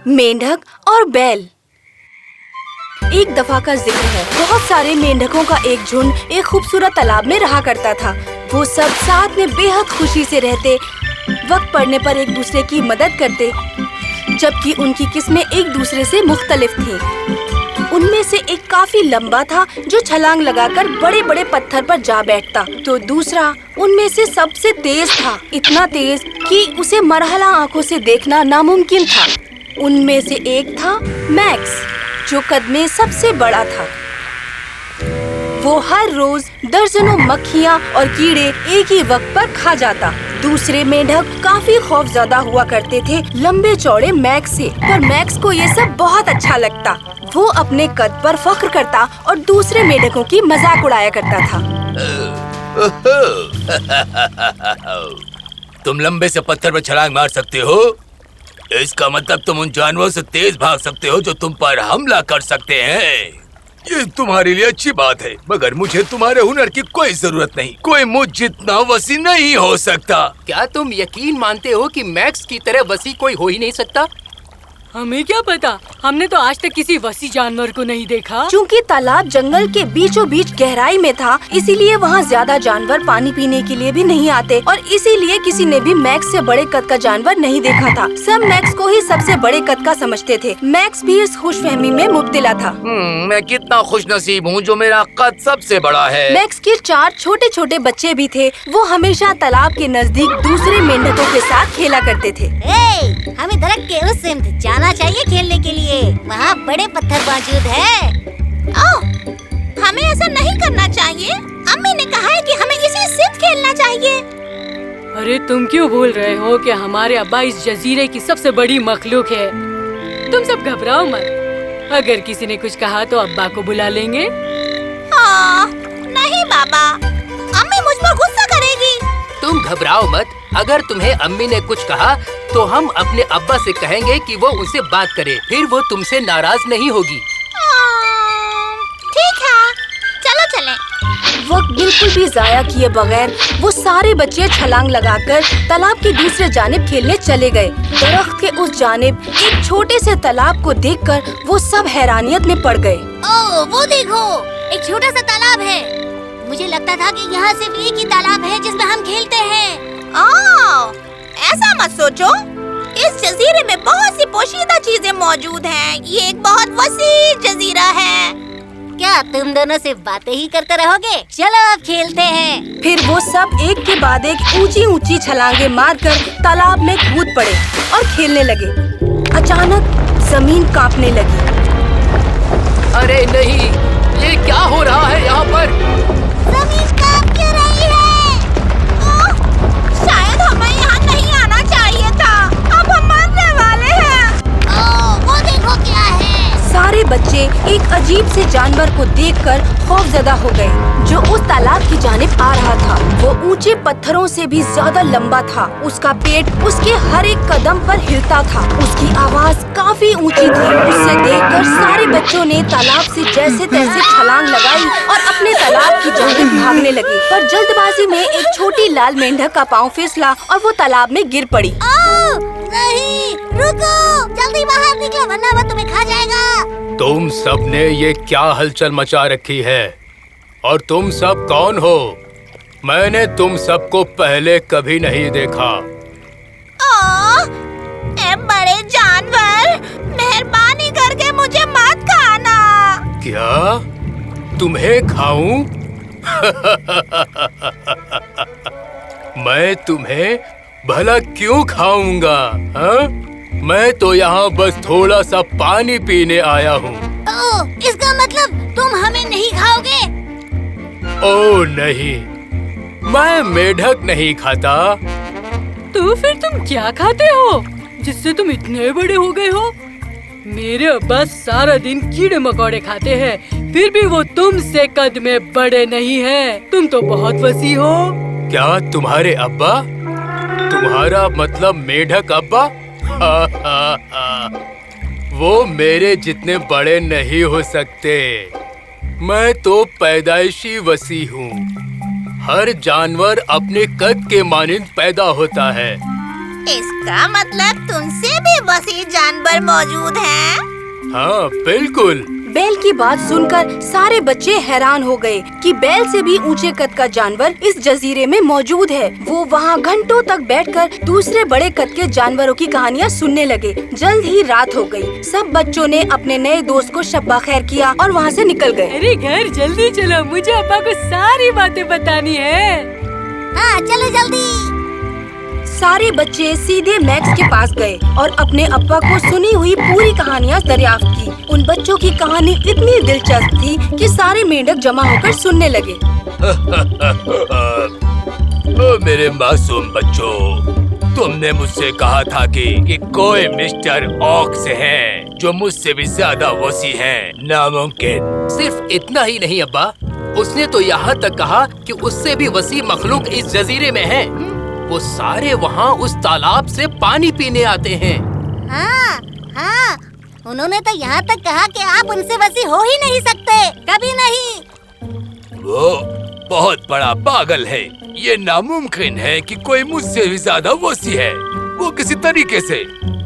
मेंढक और बैल। एक दफा का जिक्र है। बहुत सारे मेंढकों का एक झुंड एक खूबसूरत तालाब में रहा करता था। वो सब साथ में बेहद खुशी से रहते, वक्त पड़ने पर एक दूसरे की मदद करते, जबकि उनकी किस्में एक दूसरे से मुख्तलिफ थी। उनमें से एक काफी लंबा था जो छलांग लगाकर बड़े बड़े पत्थर पर जा बैठता, तो दूसरा उनमें से सबसे तेज था, इतना तेज कि उसे मरहला आंखों से देखना नामुमकिन था। उनमें से एक था मैक्स, जो कद में सबसे बड़ा था। वो हर रोज दर्जनों मक्खियाँ और कीड़े एक ही वक्त पर खा जाता। दूसरे मेंढक काफी खौफजदा हुआ करते थे लंबे चौड़े मैक्स से, पर मैक्स को ये सब बहुत अच्छा लगता। वो अपने कद पर फख्र करता और दूसरे मेंढकों की मजाक उड़ाया करता था। तुम लंबे से पत्थर पर छलांग मार सकते हो, इसका मतलब तुम उन जानवरों से तेज भाग सकते हो जो तुम पर हमला कर सकते हैं। ये तुम्हारे लिए अच्छी बात है, मगर मुझे तुम्हारे हुनर की कोई जरूरत नहीं। कोई मुझ जितना वसी नहीं हो सकता। क्या तुम यकीन मानते हो कि मैक्स की तरह वसी कोई हो ही नहीं सकता? हमें क्या पता, हमने तो आज तक किसी वसी जानवर को नहीं देखा। चूँकि तालाब जंगल के बीचों बीच गहराई में था, इसीलिए वहाँ ज्यादा जानवर पानी पीने के लिए भी नहीं आते, और इसीलिए किसी ने भी मैक्स से बड़े कद का जानवर नहीं देखा था। सब मैक्स को ही सबसे बड़े कद का समझते थे। मैक्स भी इस खुशफहमी में मुब्तला था। मैं कितना खुशनसीब हूँ जो मेरा कद सबसे बड़ा है। मैक्स के 4 छोटे छोटे बच्चे भी थे। वो हमेशा तालाब के नजदीक दूसरे मेंढकों के साथ खेला करते थे। हमें दरख्त के उस सिमत जाना चाहिए खेलने के लिए, वहाँ बड़े पत्थर मौजूद है। ओह, हमें ऐसा नहीं करना चाहिए। अम्मी ने कहा है कि हमें इसी सिमत खेलना चाहिए। अरे तुम क्यों भूल रहे हो कि हमारे अब्बा इस जजीरे की सबसे बड़ी मखलूक है। तुम सब घबराओ मत, अगर किसी ने कुछ कहा तो अब्बा को बुला लेंगे। नहीं बाबा, अम्मी मुझ पर गुस्सा करेगी। तुम घबराओ मत, अगर तुम्हें अम्मी ने कुछ कहा तो हम अपने अब्बा से कहेंगे कि वो उनसे बात करे, फिर वो तुमसे नाराज नहीं होगी। ठीक है, चलो चलें। वक्त बिल्कुल भी जाया किए बगैर वो सारे बच्चे छलांग लगाकर तालाब की दूसरे जानिब खेलने चले गए। दरख्त के उस जानिब एक छोटे से तालाब को देखकर वो सब हैरानियत में पड़ गए। ओह, वो देखो, एक छोटा सा तालाब है। मुझे लगता था कि यहाँ सिर्फ एक ही तालाब है जिसमें हम खेलते हैं। ऐसा मत सोचो, इस जजीरे में बहुत सी पोशीदा चीजें मौजूद हैं। ये एक बहुत वसी जजीरा है। क्या तुम दोनों सिर्फ बातें ही करते रहोगे? चलो अब खेलते हैं। फिर वो सब एक के बाद एक ऊंची ऊंची छलांगे मारकर तालाब में कूद पड़े और खेलने लगे। अचानक जमीन कांपने लगी। अरे नहीं, ये क्या हो रहा है यहाँ पर? जमीन कांप क्यों रही है? शायद हमें यहाँ नहीं आना चाहिए था। अब हम मरने वाले हैं। वो देखो क्या है। सारे बच्चे एक अजीब से जानवर को देखकर खौफजदा हो गए, जो उस तालाब की जानिब आ रहा था। वो ऊंचे पत्थरों से भी ज्यादा लंबा था। उसका पेट उसके हर एक कदम पर हिलता था। उसकी आवाज काफी ऊंची थी। उसे देखकर सारे बच्चों ने तालाब से जैसे तैसे छलांग लगाई और अपने तालाब की जानिब भागने लगे। पर जल्दबाजी में एक छोटी लाल मेंढक का पाँव फिसला और वो तालाब में गिर पड़ी। नहीं, रुको, जल्दी बाहर निकलो वरना वो तुम्हें खा जाएगा। तुम सब ने ये क्या हलचल मचा रखी है? और तुम सब कौन हो? मैंने तुम सबको पहले कभी नहीं देखा। ए बड़े जानवर, मेहरबानी करके मुझे मत खाना। क्या तुम्हें खाऊं? मैं तुम्हें भला क्यों खाऊंगा? हाँ? मैं तो यहाँ बस थोड़ा सा पानी पीने आया हूँ। इसका मतलब तुम हमें नहीं खाओगे? ओह नहीं, मैं मेढक नहीं खाता। तो फिर तुम क्या खाते हो जिससे तुम इतने बड़े हो गए हो? मेरे अब्बा सारा दिन कीड़े मकोड़े खाते हैं, फिर भी वो तुमसे कद में बड़े नहीं हैं। तुम तो बहुत वसी हो। क्या तुम्हारे अब्बा? तुम्हारा मतलब मेढक अब्बा? वो मेरे जितने बड़े नहीं हो सकते। मैं तो पैदाइशी वसी हूँ। हर जानवर अपने कद के मानिंद पैदा होता है। इसका मतलब तुमसे भी वसी जानवर मौजूद हैं? हाँ बिल्कुल। बैल की बात सुनकर सारे बच्चे हैरान हो गए कि बैल से भी ऊंचे कद का जानवर इस जजीरे में मौजूद है। वो वहाँ घंटों तक बैठकर दूसरे बड़े कद के जानवरों की कहानियाँ सुनने लगे। जल्द ही रात हो गई। सब बच्चों ने अपने नए दोस्त को शब्बा खैर किया और वहाँ से निकल गए। अरे घर जल्दी चलो, मुझे अब्बा को सारी बातें बतानी है। हाँ चलो जल्दी। सारे बच्चे सीधे मैक्स के पास गए और अपने अब्बा को सुनी हुई पूरी कहानियाँ दरियाफ्त की। उन बच्चों की कहानी इतनी दिलचस्प थी कि सारे मेंढक जमा होकर सुनने लगे। ओ मेरे मासूम बच्चों, तुमने मुझसे कहा था कि कोई मिस्टर ऑक्स है जो मुझसे भी ज्यादा वसी है। नामुमकिन। सिर्फ इतना ही नहीं अब्बा, उसने तो यहाँ तक कहा कि उससे भी वसी मखलूक इस जजीरे में है। वो सारे वहाँ उस तालाब से पानी पीने आते हैं। हाँ हाँ, उन्होंने तो यहाँ तक कहा कि आप उनसे वसी हो ही नहीं सकते, कभी नहीं। वो बहुत बड़ा पागल है। ये नामुमकिन है कि कोई मुझसे भी ज्यादा वसी है। वो किसी तरीके से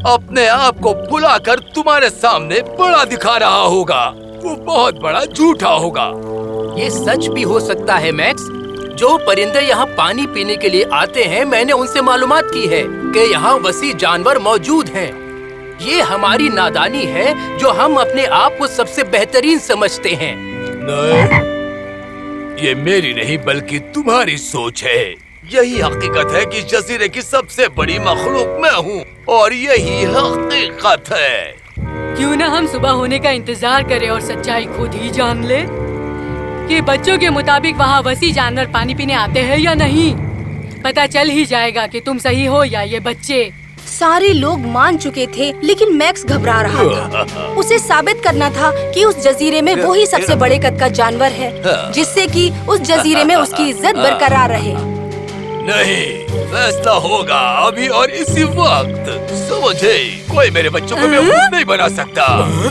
अपने आप को भुलाकर तुम्हारे सामने बड़ा दिखा रहा होगा। वो बहुत बड़ा झूठा होगा। ये सच भी हो सकता है मैक्स। जो परिंदे यहाँ पानी पीने के लिए आते हैं, मैंने उनसे मालूमात की है कि यहाँ वसी जानवर मौजूद हैं। ये हमारी नादानी है जो हम अपने आप को सबसे बेहतरीन समझते हैं। नहीं, ये मेरी नहीं बल्कि तुम्हारी सोच है। यही हकीकत है कि जजीरे की सबसे बड़ी मखलूक मैं हूँ और यही हकीकत है। क्यों ना हम सुबह होने का इंतजार करें और सच्चाई खुद ही जान ले कि बच्चों के मुताबिक वहाँ वसी जानवर पानी पीने आते हैं या नहीं। पता चल ही जाएगा कि तुम सही हो या ये बच्चे। सारे लोग मान चुके थे, लेकिन मैक्स घबरा रहा था। उसे साबित करना था कि उस जजीरे में वो ही सबसे बड़े कद का जानवर है, जिससे कि उस जजीरे में उसकी इज्जत बरकरार रहे। नहीं, फैसला होगा अभी और इसी वक्त। समझे? कोई मेरे बच्चों को बेवकूफ नहीं बना सकता।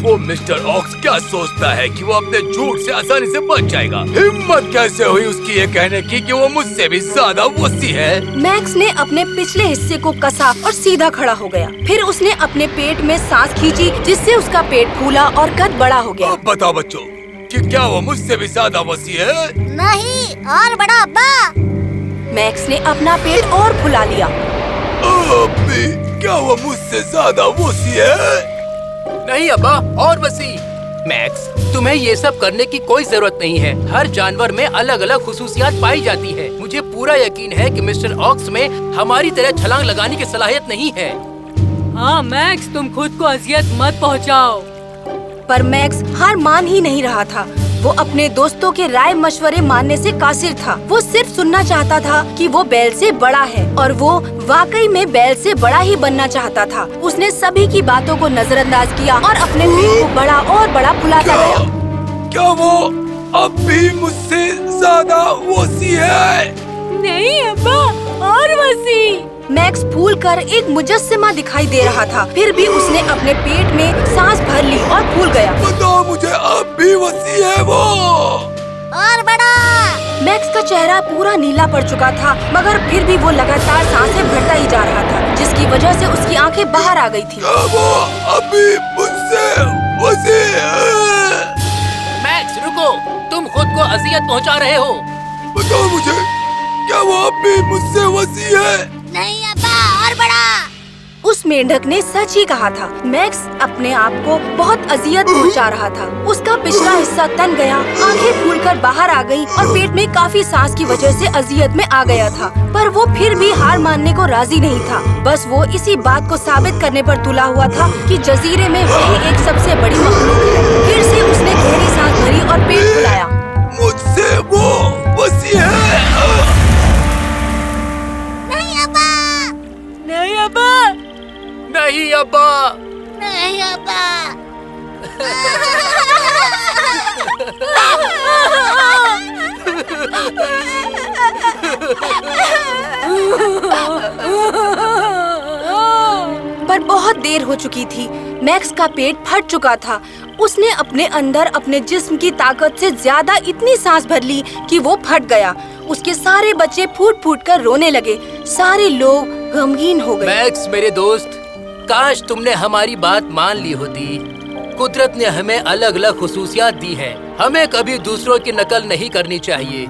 वो मिस्टर ऑक्स क्या सोचता है कि वो अपने झूठ से आसानी से बच जाएगा? हिम्मत कैसे हुई उसकी ये कहने की कि वो मुझसे भी ज्यादा वसी है? मैक्स ने अपने पिछले हिस्से को कसा और सीधा खड़ा हो गया। फिर उसने अपने पेट में सांस खींची, जिससे उसका पेट फूला और कद बड़ा हो गया। अब बताओ बच्चों कि क्या वो मुझसे भी ज्यादा वसी है? नहीं, और बड़ा अब्बा। मैक्स ने अपना पेट और फुला लिया। अब्बी, क्या वो मुझसे ज्यादा वसी है? नहीं अब्बा, और वसी। मैक्स, तुम्हें ये सब करने की कोई जरूरत नहीं है। हर जानवर में अलग अलग खुसूसियात पाई जाती है। मुझे पूरा यकीन है कि मिस्टर ऑक्स में हमारी तरह छलांग लगाने की सलाहियत नहीं है। हाँ मैक्स, तुम खुद को अजियत मत पहुँचाओ। पर मैक्स हार मान ही नहीं रहा था। वो अपने दोस्तों के राय मशवरे मानने से कासिर था। वो सिर्फ सुनना चाहता था कि वो बैल से बड़ा है और वो वाकई में बैल से बड़ा ही बनना चाहता था। उसने सभी की बातों को नजरअंदाज किया और अपने पेट को बड़ा और बड़ा फुलाता गया। क्या वो अब भी मुझसे ज्यादा वसी है? नहीं अब्बा, और वसी। मैक्स फूल कर एक मुजस्समा दिखाई दे रहा था। फिर भी उसने अपने पेट में सांस भर ली और फूल गया। बताओ मुझे, अब भी वसी है वो? और बड़ा। मैक्स का चेहरा पूरा नीला पड़ चुका था, मगर फिर भी वो लगातार सांसें भरता ही जा रहा था, जिसकी वजह से उसकी आंखें बाहर आ गई थी। क्या वो अभी मुझसे वसी है? मैक्स रुको, तुम खुद को अजियत पहुंचा रहे हो। बताओ मुझे, क्या वो अब भी मुझसे वसी है? नहीं अब्बा, और बड़ा। उस मेंढक ने सच ही कहा था। मैक्स अपने आप को बहुत अजियत पहुंचा रहा था। उसका पिछला हिस्सा तन गया, आंखें फूलकर बाहर आ गईं और पेट में काफी सांस की वजह से अजियत में आ गया था। पर वो फिर भी हार मानने को राजी नहीं था। बस वो इसी बात को साबित करने पर तुला हुआ था कि जजीरे में वही एक सबसे बड़ी मखलूक है। फिर से उसने गहरी सांस भरी और पेट फुलाया। मुझसे वो वसी है? नहीं अब्बा, नहीं अब्बा, नहीं अब्बा। नहीं अब्बा। पर बहुत देर हो चुकी थी। मैक्स का पेट फट चुका था। उसने अपने अंदर अपने जिस्म की ताकत से ज्यादा इतनी सांस भर ली कि वो फट गया। उसके सारे बच्चे फूट फूट कर रोने लगे। सारे लोग गमगीन हो गए। मैक्स मेरे दोस्त, काश तुमने हमारी बात मान ली होती। कुदरत ने हमें अलग अलग खुसूसियात दी हैं। हमें कभी दूसरों की नकल नहीं करनी चाहिए।